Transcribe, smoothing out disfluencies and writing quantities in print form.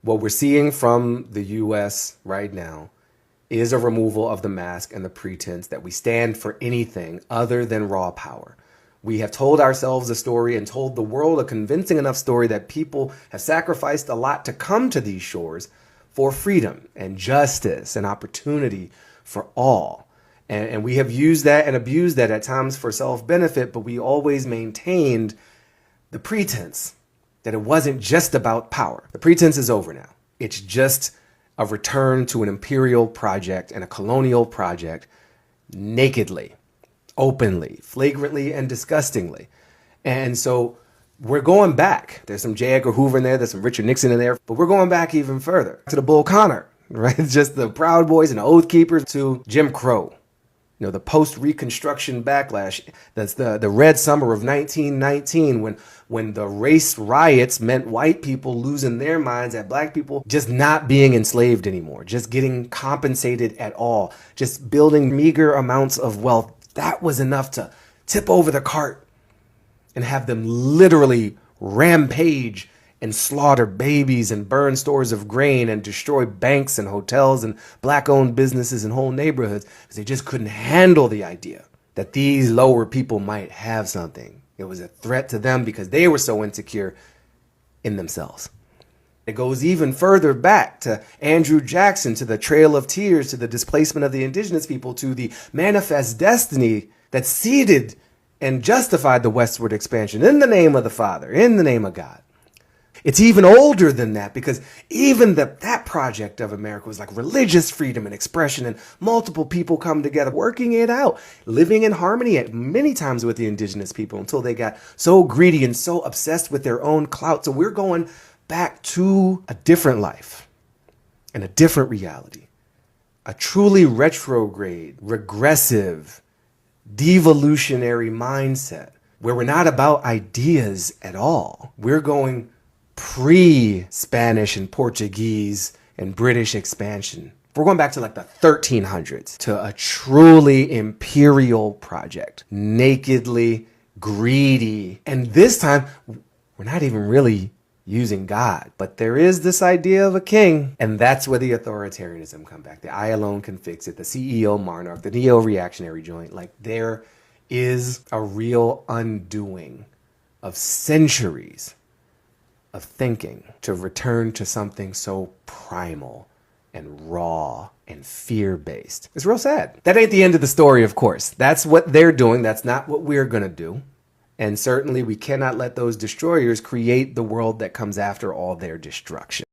What we're seeing from the US right now is a removal of the mask and the pretense that we stand for anything other than raw power. We have told ourselves a story and told the world a convincing enough story that people have sacrificed a lot to come to these shores for freedom and justice and opportunity for all. And we have used that and abused that at times for self-benefit, but we always maintained the pretense that it wasn't just about power. The pretense is over now. It's just a return to an imperial project and a colonial project nakedly, openly, flagrantly, and disgustingly. And so we're going back. There's some J. Edgar Hoover in there, there's some Richard Nixon in there, but we're going back even further to the Bull Connor, right? It's just the Proud Boys and the Oath Keepers to Jim Crow. You know, the post-Reconstruction backlash. That's the Red Summer of 1919 when the race riots meant white people losing their minds at black people just not being enslaved anymore, just getting compensated at all, just building meager amounts of wealth. That was enough to tip over the cart and have them literally rampage and slaughter babies and burn stores of grain and destroy banks and hotels and black-owned businesses and whole neighborhoods because they just couldn't handle the idea that these lower people might have something. It was a threat to them because they were so insecure in themselves. It goes even further back to Andrew Jackson, to the Trail of Tears, to the displacement of the indigenous people, to the manifest destiny that seeded and justified the westward expansion in the name of the Father, in the name of God. It's even older than that because even that project of America was like religious freedom and expression and multiple people come together, working it out, living in harmony at many times with the indigenous people until they got so greedy and so obsessed with their own clout. So we're going back to a different life and a different reality, a truly retrograde, regressive, devolutionary mindset where we're not about ideas at all. We're going pre-Spanish and Portuguese and British expansion. We're going back to like the 1300s to a truly imperial project, nakedly greedy. And this time, we're not even really using God, but there is this idea of a king. And that's where the authoritarianism come back. The I alone can fix it, the CEO monarch, the neo-reactionary joint. Like there is a real undoing of centuries of thinking to return to something so primal and raw and fear-based. It's real sad. That ain't the end of the story, of course. That's what they're doing. That's not what we're going to do. And certainly we cannot let those destroyers create the world that comes after all their destruction.